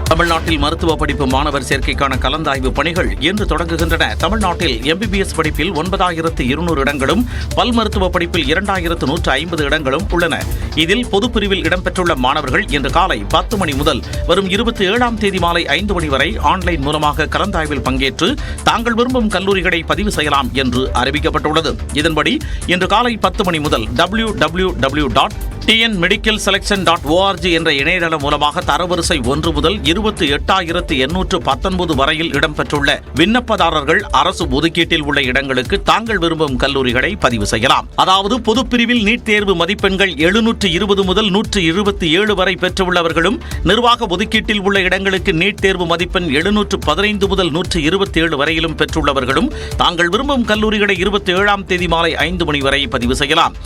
தமிழ்நாட்டில் மருத்துவ படிப்பு மாணவர் சேர்க்கைக்கான கலந்தாய்வு பணிகள் இன்று தொடங்குகின்றன. தமிழ்நாட்டில் எம்பிபிஎஸ் படிப்பில் 9,200 இடங்களும், பல் மருத்துவ படிப்பில் 2,150 இடங்களும் உள்ளன. இதில் பொதுப்பிரிவில் இடம்பெற்றுள்ள மாணவர்கள் இன்று காலை 10 மணி முதல் வரும் 27ஆம் தேதி மாலை 5 மணி வரை ஆன்லைன் மூலமாக கலந்தாய்வில் பங்கேற்று தாங்கள் விரும்பும் கல்லூரிகளை பதிவு செய்யலாம் என்று அறிவிக்கப்பட்டுள்ளது. இதன்படி இன்று காலை 10 மணி முதல் www.tnmedicalselection.org என்ற இணையதளம் மூலமாக தரவரிசை 1 முதல் 28,819 வரையில் இடம்பெற்றுள்ள விண்ணப்பதாரர்கள் அரசு ஒதுக்கீட்டில் உள்ள இடங்களுக்கு தாங்கள் விரும்பும் கல்லூரிகளை பதிவு செய்யலாம். அதாவது பொதுப்பிரிவில் நீட் தேர்வு மதிப்பெண்கள் 720 முதல் 127 வரை பெற்றுள்ளவர்களும், நிர்வாக ஒதுக்கீட்டில் உள்ள இடங்களுக்கு நீட் தேர்வு மதிப்பெண் 715 முதல் 127 வரையிலும் பெற்றுள்ளவர்களும் தாங்கள் விரும்பும் கல்லூரிகளை 27ஆம் தேதி மாலை 5 மணி வரை பதிவு செய்யலாம்.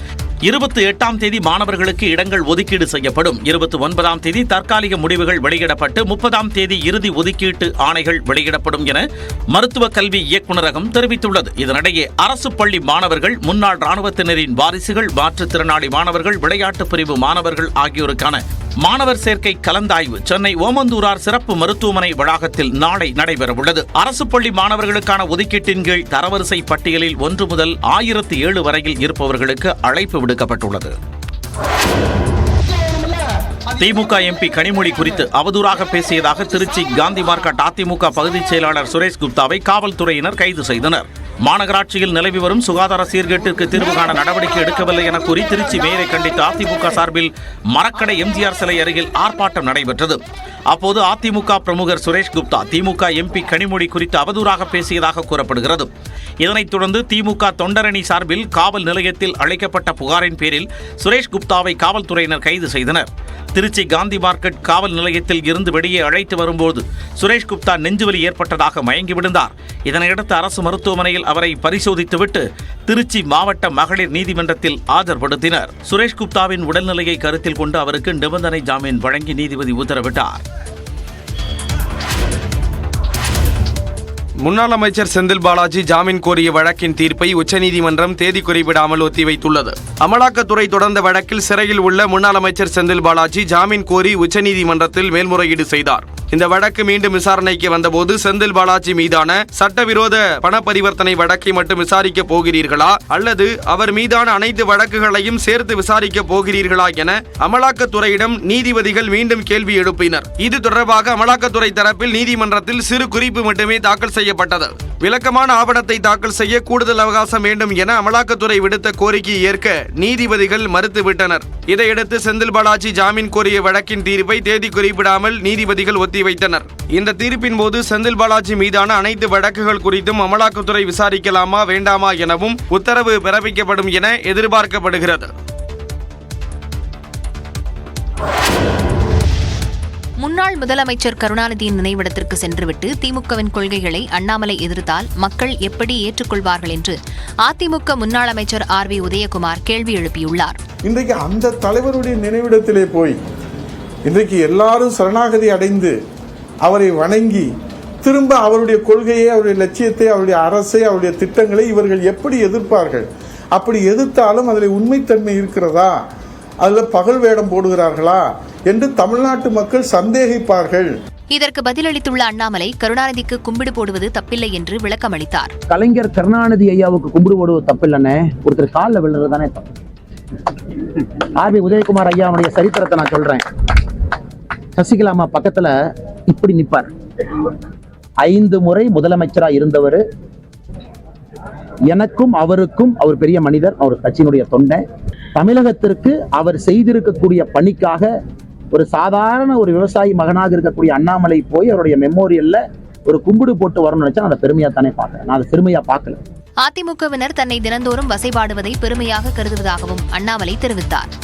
28ஆம் தேதி மாணவர்களுக்கு இடங்கள் ஒதுக்கீடு செய்யப்படும். 29ஆம் தேதி தற்காலிக முடிவுகள் வெளியிடப்பட்டு 30ஆம் தேதி இறுதி ஒதுக்கீட்டு ஆணைகள் வெளியிடப்படும் என மருத்துவ கல்வி இயக்குநரகம் தெரிவித்துள்ளது. இதனிடையே அரசு பள்ளி மாணவர்கள், முன்னாள் ராணுவத்தினரின் வாரிசுகள், மாற்றுத்திறனாளி மாணவர்கள், விளையாட்டுப் பிரிவு மாணவர்கள் ஆகியோருக்கான மாணவர் சேர்க்கை கலந்தாய்வு சென்னை ஓமந்தூரார் சிறப்பு மருத்துவமனை வளாகத்தில் நாளை நடைபெறவுள்ளது. அரசு பள்ளி மாணவர்களுக்கான ஒதுக்கீட்டின் கீழ் தரவரிசை பட்டியலில் 1 முதல் 1007 வரையில் இருப்பவர்களுக்கு அழைப்பு விடுக்கப்பட்டுள்ளது. திமுக எம்பி கனிமொழி குறித்து அவதூறாக பேசியதாக திருச்சி காந்தி மார்க்கெட் அதிமுக பகுதிச் செயலாளர் சுரேஷ் குப்தாவை காவல்துறையினர் கைது செய்தனர். மாநகராட்சியில் நிலவி வரும் சுகாதார சீர்கேட்டிற்கு தீர்வு காண நடவடிக்கை எடுக்கவில்லை என கூறி திருச்சி மேயரை கண்டித்து அதிமுக சார்பில் மரக்கடை எம்ஜிஆர் சிலை அருகில் ஆர்ப்பாட்டம் நடைபெற்றது. அப்போது அதிமுக பிரமுகர் சுரேஷ் குப்தா திமுக எம்பி கனிமொழி குறித்து அவதூறாக பேசியதாக கூறப்படுகிறது. இதனைத் தொடர்ந்து திமுக தொண்டரணி சார்பில் காவல் நிலையத்தில் அளிக்கப்பட்ட புகாரின் பேரில் சுரேஷ் குப்தாவை காவல்துறையினர் கைது செய்தனர். திருச்சி காந்தி மார்க்கெட் காவல் நிலையத்தில் இருந்து வெளியே அழைத்து வரும்போது சுரேஷ் குப்தா நெஞ்சுவலி ஏற்பட்டதாக மயங்கி விழுந்தார். இதனையடுத்து அரசு மருத்துவமனையில் அவரை பரிசோதித்துவிட்டு திருச்சி மாவட்ட மகளிர் நீதிமன்றத்தில் ஆஜர்படுத்தினர். சுரேஷ் குப்தாவின் உடல்நிலையை கருத்தில் கொண்டு அவருக்கு நிபந்தனை ஜாமீன் வழங்கி நீதிபதி உத்தரவிட்டார். முன்னாள் அமைச்சர் செந்தில் பாலாஜி ஜாமீன் கோரிய வழக்கின் தீர்ப்பை உச்சநீதிமன்றம் தேதி குறிப்பிடாமல் ஒத்திவைத்துள்ளது. அமலாக்கத்துறை தொடர்ந்த வழக்கில் சிறையில் உள்ள முன்னாள் அமைச்சர் செந்தில் பாலாஜி ஜாமீன் கோரி உச்சநீதிமன்றத்தில் மேல்முறையீடு செய்தார். இந்த வழக்கு மீண்டும் விசாரணைக்கு வந்தபோது செந்தில் பாலாஜி மீதான சட்டவிரோத பண பரிவர்த்தனை வழக்கை மட்டும் விசாரிக்க போகிறீர்களா அல்லது அவர் மீதான அனைத்து வழக்குகளையும் சேர்த்து விசாரிக்க போகிறீர்களா என அமலாக்கத்துறையிடம் நீதிபதிகள் மீண்டும் கேள்வி எழுப்பினர். இது தொடர்பாக அமலாக்கத்துறை தரப்பில் நீதிமன்றத்தில் சிறு குறிப்பு மட்டுமே தாக்கல் செய்யப்பட்டது. விளக்கமான ஆவணத்தை தாக்கல் செய்ய கூடுதல் அவகாசம் வேண்டும் என அமலாக்கத்துறை விடுத்த கோரிக்கையை ஏற்க நீதிபதிகள் மறுத்துவிட்டனர். இதையடுத்து செந்தில் பாலாஜி ஜாமீன் கோரிய வழக்கின் தீர்ப்பை தேதி குறிப்பிடாமல் நீதிபதிகள் ஒத்திவைத்தனர். இந்த தீர்ப்பின் போது செந்தில் பாலாஜி மீதான அனைத்து வழக்குகள் குறித்தும் அமலாக்கத்துறை விசாரிக்கலாமா வேண்டாமா எனவும் உத்தரவு பிறப்பிக்கப்படும் என எதிர்பார்க்கப்படுகிறது. முன்னாள் முதலமைச்சர் கருணாநிதியின் நினைவிடத்திற்கு சென்றுவிட்டு திமுகவின் கொள்கைகளை அண்ணாமலை எதிர்த்தால் மக்கள் எப்படி ஏற்றுக்கொள்வார்கள் என்று அதிமுக முன்னாள் அமைச்சர் RV உதயகுமார் கேள்வி எழுப்பியுள்ளார். இன்றைக்கு அந்த தலைவருடைய நினைவிடத்திலே போய் இன்றைக்கு எல்லாரும் சரணாகதி அடைந்து அவரை வணங்கி திரும்ப அவருடைய கொள்கையை, அவருடைய லட்சியத்தை, அவருடைய அரசை, அவருடைய திட்டங்களை இவர்கள் எப்படி எதிர்ப்பார்கள்? அப்படி எதிர்த்தாலும் அதில் உண்மைத்தன்மை இருக்கிறதா, அதில் பகல் வேடம் போடுகிறார்களா என்று தமிழ்நாட்டு மக்கள் சந்தேகிப்பார்கள். இதற்கு பதிலளித்துள்ள அண்ணாமலை கருணாநிதிக்கு கும்பிடு போடுவது தப்பில்லை என்று விளக்கம் அளித்தார். கலைஞர் கருணாநிதி ஐயாவுக்கு கும்பிடு போடுவது தப்பில்லைன்னு ஒருத்தர் காலில் விழுறது தானே தப்பு. RV உதயகுமார் ஐயாவுடைய சரித்திரத்தை நான் சொல்றேன். சசிகலா அம்மா பக்கத்துல இப்படி நிப்பார். 5 முறை முதலமைச்சரா இருந்தவர். எனக்கும் அவருக்கும் அவர் பெரிய மனிதர், அவர் கட்சியினுடைய தொண்டை. தமிழகத்திற்கு அவர் செய்திருக்கக்கூடிய பணிக்காக ஒரு சாதாரண ஒரு விவசாயி மகனாக இருக்கக்கூடிய அண்ணாமலை போய் அவருடைய மெமோரியல்ல ஒரு கும்பிடு போட்டு வரணும்னு நினைச்சா அதை பெருமையா தானே பார்க்கிறேன். நான் அதை பெருமையா பார்க்கல. அதிமுகவினர் தன்னை தினந்தோறும் வசைபாடுவதை பெருமையாக கருதுவதாகவும் அண்ணாமலை தெரிவித்தார்.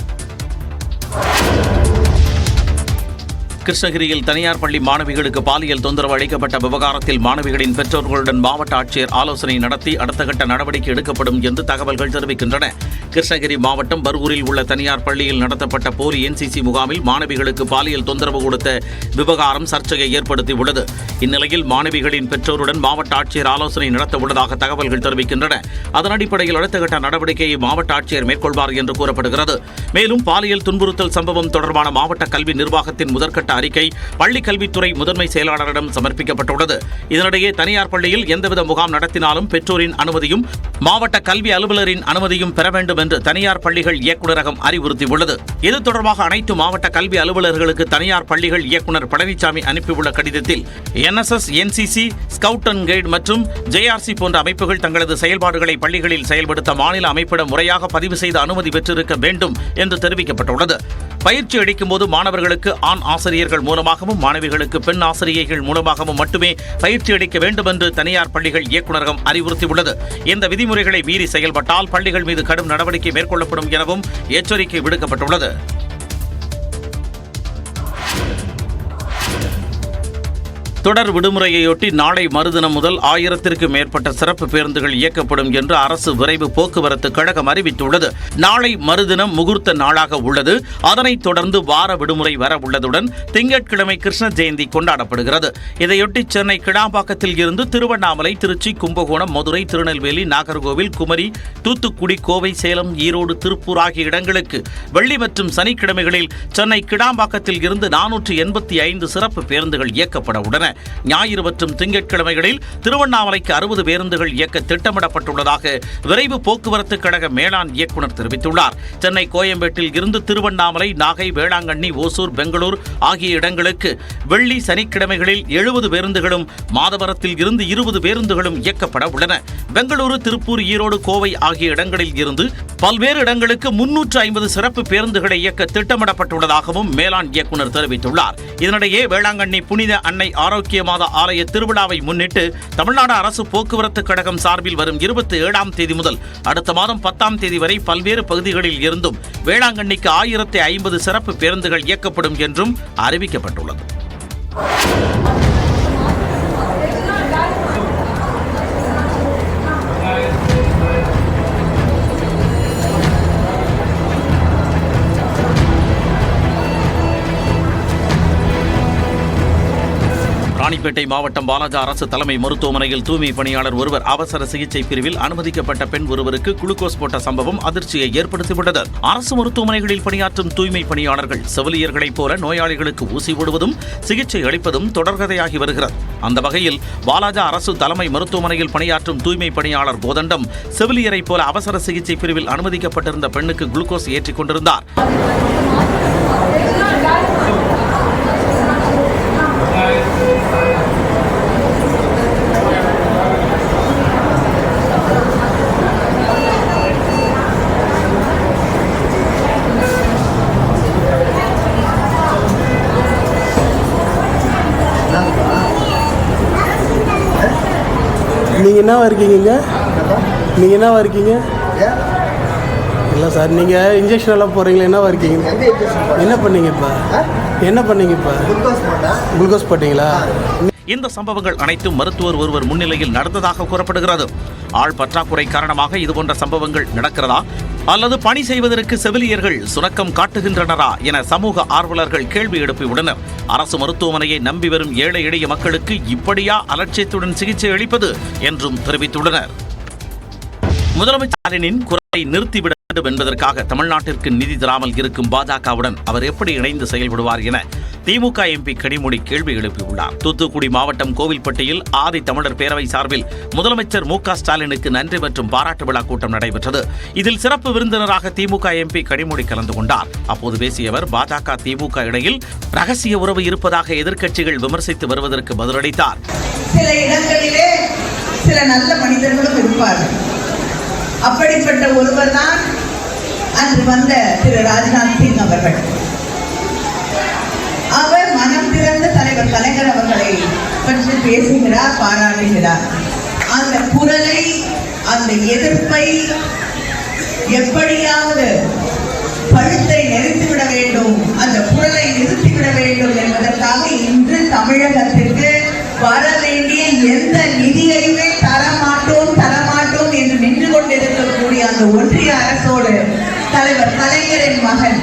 கிருஷ்ணகிரியில் தனியார் பள்ளி மாணவிகளுக்கு பாலியல் தொந்தரவு அளிக்கப்பட்ட விவகாரத்தில் மாணவிகளின் பெற்றோர்களுடன் மாவட்ட ஆட்சியர் ஆலோசனை நடத்தி அடுத்த கட்ட நடவடிக்கை எடுக்கப்படும் என்று தகவல்கள் தெரிவிக்கின்றன. கிருஷ்ணகிரி மாவட்டம் பர்கூரில் உள்ள தனியார் பள்ளியில் நடத்தப்பட்ட போலி NCC முகாமில் மாணவிகளுக்கு பாலியல் தொந்தரவு கொடுத்த விவகாரம் சர்ச்சையை ஏற்படுத்தியுள்ளது. இந்நிலையில் மாணவிகளின் பெற்றோருடன் மாவட்ட ஆட்சியர் ஆலோசனை நடத்த உள்ளதாக தகவல்கள் தெரிவிக்கின்றன. அதன் அடிப்படையில் அடுத்த கட்ட நடவடிக்கையை மாவட்ட ஆட்சியர் மேற்கொள்வார் என்று கூறப்படுகிறது. மேலும் பாலியல் துன்புறுத்தல் சம்பவம் தொடர்பான மாவட்ட கல்வி நிர்வாகத்தின் முதற்கட்ட அறிக்கை பள்ளிக் கல்வித்துறை முதன்மை செயலாளரிடம் சமர்ப்பிக்கப்பட்டுள்ளது. இதனிடையே தனியார் பள்ளியில் எந்தவித முகாம் நடத்தினாலும் பெற்றோரின் அனுமதியும் மாவட்ட கல்வி அலுவலரின் அனுமதியும் பெற வேண்டும் என்று தனியார் பள்ளிகள் இயக்குநரகம் அறிவுறுத்தியுள்ளது. இது தொடர்பாக அனைத்து மாவட்ட கல்வி அலுவலர்களுக்கு தனியார் பள்ளிகள் இயக்குநர் பழனிசாமி அனுப்பியுள்ள கடிதத்தில் NSS, NCC, scout and guide மற்றும் JRC போன்ற அமைப்புகள் தங்களது செயல்பாடுகளை பள்ளிகளில் செயல்படுத்த மாநில அமைப்பிடம் முறையாக பதிவு செய்து அனுமதி பெற்றிருக்க வேண்டும் என்று தெரிவிக்கப்பட்டுள்ளது. பயிற்சி அளிக்கும் போது மாணவர்களுக்கு ஆண் ஆசிரியர்கள் மூலமாகவும் மாணவிகளுக்கு பெண் ஆசிரியர்கள் மூலமாகவும் மட்டுமே பயிற்சி அளிக்க வேண்டும் என்று தனியார் பள்ளிகள் இயக்குநரகம் அறிவுறுத்தியுள்ளது. இந்த விதிமுறைகளை மீறி செயல்பட்டால் பள்ளிகள் மீது கடும் நடவடிக்கை மேற்கொள்ளப்படும் எனவும் எச்சரிக்கை விடுக்கப்பட்டுள்ளது. தொடர் விடுமுறையொட்டி நாளை மறுதினம் முதல் 1000க்கும் மேற்பட்ட சிறப்பு பேருந்துகள் இயக்கப்படும் என்று அரசு விரைவு போக்குவரத்து கழகம் அறிவித்துள்ளது. நாளை மறுதினம் முகூர்த்த நாளாக உள்ளது. அதனைத் தொடர்ந்து வார விடுமுறை வர உள்ளதுடன் திங்கட்கிழமை கிருஷ்ண ஜெயந்தி கொண்டாடப்படுகிறது. இதையொட்டி சென்னை கிடாம்பாக்கத்தில் இருந்து திருவண்ணாமலை, திருச்சி, கும்பகோணம், மதுரை, திருநெல்வேலி, நாகர்கோவில், குமரி, தூத்துக்குடி, கோவை, சேலம், ஈரோடு, திருப்பூர் ஆகிய இடங்களுக்கு வெள்ளி மற்றும் சனிக்கிழமைகளில் சென்னை கிடாம்பாக்கத்தில் இருந்து 485 சிறப்பு பேருந்துகள் இயக்கப்பட உள்ளன. ஞாயிறு மற்றும் திங்கட்கிழமைகளில் திருவண்ணாமலைக்கு 60 பேருந்துகள் இயக்க திட்டமிடப்பட்டுள்ளதாக விரைவு போக்குவரத்து கழக மேலாண் இயக்குநர் தெரிவித்துள்ளார். சென்னை கோயம்பேட்டில் இருந்து திருவண்ணாமலை, நாகை, வேளாங்கண்ணி, ஓசூர், பெங்களூர் ஆகிய இடங்களுக்கு வெள்ளி, சனிக்கிழமைகளில் 70 பேருந்துகளும், மாதவரத்தில் இருந்து 20 பேருந்துகளும் இயக்கப்பட உள்ளன. பெங்களூரு, திருப்பூர், ஈரோடு, கோவை ஆகிய இடங்களில் இருந்து பல்வேறு இடங்களுக்கு 350 சிறப்பு பேருந்துகளை இயக்க திட்டமிடப்பட்டுள்ளதாகவும் மேலாண் இயக்குநர் தெரிவித்துள்ளார். இதனிடையே வேளாங்கண்ணி புனித அன்னை ஆரோக்கியமாத ஆலய திருவிழாவை முன்னிட்டு தமிழ்நாடு அரசு போக்குவரத்து கழகம் சார்பில் வரும் 27ஆம் தேதி முதல் அடுத்த மாதம் 10ஆம் தேதி வரை பல்வேறு பகுதிகளில் இருந்தும் வேளாங்கண்ணிக்கு 1050 சிறப்பு பேருந்துகள் இயக்கப்படும் என்றும் அறிவிக்கப்பட்டுள்ளது. ராணிப்பேட்டை மாவட்டம் வாலாஜா அரசு தலைமை மருத்துவமனையில் தூய்மை பணியாளர் ஒருவர் அவசர சிகிச்சை பிரிவில் அனுமதிக்கப்பட்ட பெண் ஒருவருக்கு குளுக்கோஸ் போட்ட சம்பவம் அதிர்ச்சியை ஏற்படுத்தியுள்ளது. அரசு மருத்துவமனைகளில் பணியாற்றும் தூய்மை பணியாளர்கள் செவிலியர்களைப் போல நோயாளிகளுக்கு ஊசி போடுவதும் சிகிச்சை அளிப்பதும் தொடர்கதையாகி வருகிறது. அந்த வகையில் வாலாஜா அரசு தலைமை மருத்துவமனையில் பணியாற்றும் தூய்மை பணியாளர் கோதண்டம் செவிலியரைப் போல அவசர சிகிச்சை பிரிவில் அனுமதிக்கப்பட்டிருந்த பெண்ணுக்கு குளுக்கோஸ் ஏற்றிக் கொண்டிருந்தார். நீங்கள் என்னவா இருக்கீங்க? நீங்கள் என்னவா இருக்கீங்க? இல்லை சார், நீங்கள் இன்ஜெக்ஷன் எல்லாம் போடுறீங்களா? என்னவா இருக்கீங்க? என்ன பண்ணீங்க இப்போ? குளுக்கோஸ் போட்டீங்களா? இந்த சம்பவங்கள் அனைத்தும் மருத்துவர் ஒருவர் முன்னிலையில் நடந்ததாக கூறப்படுகிறது. ஆள் பற்றாக்குறை காரணமாக இதுபோன்ற சம்பவங்கள் நடக்கிறதா அல்லது பணி செய்வதற்கு செவிலியர்கள் சுணக்கம் காட்டுகின்றனரா என சமூக ஆர்வலர்கள் கேள்வி எழுப்பியுள்ளனர். அரசு மருத்துவமனையை நம்பி வரும் ஏழை எளிய மக்களுக்கு இப்படியா அலட்சியத்துடன் சிகிச்சை அளிப்பது என்றும் தெரிவித்துள்ளனர். முதலமைச்சர் ஸ்டாலினின் குரலை நிறுத்திவிட வேண்டும் என்பதற்காக தமிழ்நாட்டிற்கு நிதி தராமல் இருக்கும் பாஜகவுடன் அவர் எப்படி இணைந்து செயல்படுவார் என திமுக MP கனிமொழி கேள்வி எழுப்பியுள்ளார். தூத்துக்குடி மாவட்டம் கோவில்பட்டியில் ஆதி தமிழர் பேரவை சார்பில் முதலமைச்சர் மு.க. ஸ்டாலினுக்கு நன்றி மற்றும் பாராட்டு விழா கூட்டம் நடைபெற்றது. இதில் சிறப்பு விருந்தினராக திமுக MP கனிமொழி கலந்து கொண்டார். அப்போது பேசிய அவர் பாஜக திமுக இடையில் ரகசிய உறவு இருப்பதாக எதிர்க்கட்சிகள் விமர்சித்து வருவதற்கு பதிலளித்தார். சில இடங்களிலே சில நல்ல மனிதர்களும் இருப்பார்கள். அப்படிப்பட்ட ஒருவர் தான் அன்று வந்த திரு ராஜ்நாத் சிங் அவர்கள். அவர் மனம் திறந்த தலைவர் கலைஞர் அவர்களை பற்றி பேசுகிறார், பாராட்டுகிறார். அந்த குரலை, அந்த எதிர்ப்பை எப்படியாவது பழுத்தை நிறுத்திவிட வேண்டும், அந்த குரலை நிறுத்திவிட வேண்டும் என்பதற்காக இன்று தமிழகத்திற்கு வர வேண்டிய எந்த நிதியையுமே தரமாட்டோம் என்று நின்று கொண்டிருக்கக்கூடிய அந்த ஒன்றிய அரசோடு தலைவர் கலைஞரின் மகன்,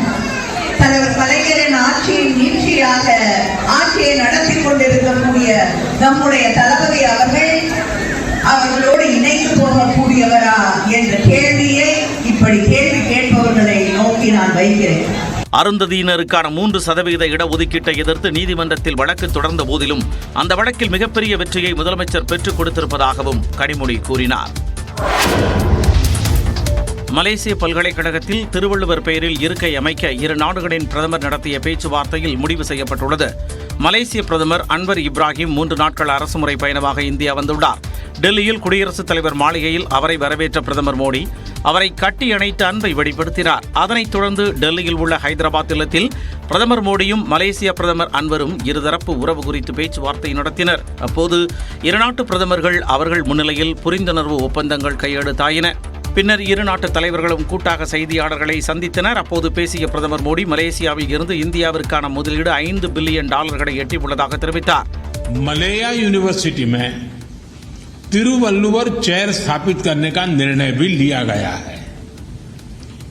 தலைவர் கலைஞரின் ஆட்சியின் நீட்சியாக ஆட்சியை நடத்தி கொண்டிருக்கக்கூடிய நம்முடைய தளபதி அவர்களோடு இணைந்து போகக்கூடியவரா என்ற கேள்வியை இப்படி கேள்வி கேட்பவர்களை நோக்கி நான் வைக்கிறேன். அருந்ததியினருக்கான 3% இடஒதுக்கீட்டை எதிர்த்து நீதிமன்றத்தில் வழக்கு தொடர்ந்த போதிலும் அந்த வழக்கில் மிகப்பெரிய வெற்றியை முதலமைச்சர் பெற்றுக் கொடுத்திருப்பதாகவும் கனிமொழி கூறினார். மலேசிய பல்கலைக்கழகத்தில் திருவள்ளுவர் பெயரில் இருக்கை அமைக்க இரு நாடுகளின் பிரதமர் நடத்திய பேச்சுவார்த்தையில் முடிவு செய்யப்பட்டுள்ளது. மலேசிய பிரதமர் அன்வர் இப்ராஹிம் 3 நாட்கள் அரசுமுறை பயணமாக இந்தியா வந்துள்ளார். டெல்லியில் குடியரசுத் தலைவர் மாளிகையில் அவரை வரவேற்ற பிரதமர் மோடி அவரை கட்டி அணைத்து அன்பை வெளிப்படுத்தினார். அதனைத் தொடர்ந்து டெல்லியில் உள்ள ஹைதராபாத் இல்லத்தில் பிரதமர் மோடியும் மலேசிய பிரதமர் அன்வரும் இருதரப்பு உறவு குறித்து பேச்சுவார்த்தை நடத்தினர். அப்போது இருநாட்டு பிரதமர்கள் அவர்கள் முன்னிலையில் புரிந்துணர்வு ஒப்பந்தங்கள் கையெழுத்தாயின. பின்னர் இரு நாட்டு தலைவர்களும் கூட்டாக செய்தியாளர்களை சந்தித்தனர். அப்போது பேசிய பிரதமர் மோடி மலேசியாவில் இருந்து இந்தியாவிற்கான முதலீடு $5 பில்லியன் எட்டியுள்ளதாக தெரிவித்தார். मलया यूनिवर्सिटी में तिरुवल्लुवर चेयर स्थापित करने का निर्णय भी लिया गया है.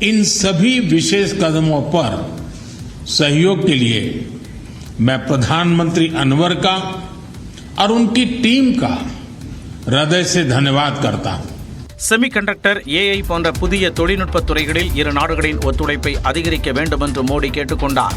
इन सभी विशेष कदमों पर सहयोग के लिए मैं प्रधानमंत्री अनवर का और उनकी टीम का हृदय से धन्यवाद करता हूं. செமிகண்டக்டர், AI போன்ற புதிய தொழில்நுட்பத் துறைகளில் இரு நாடுகளின் ஒத்துழைப்பை அதிகரிக்க வேண்டும் என்று மோடி கேட்டுக் கொண்டார்.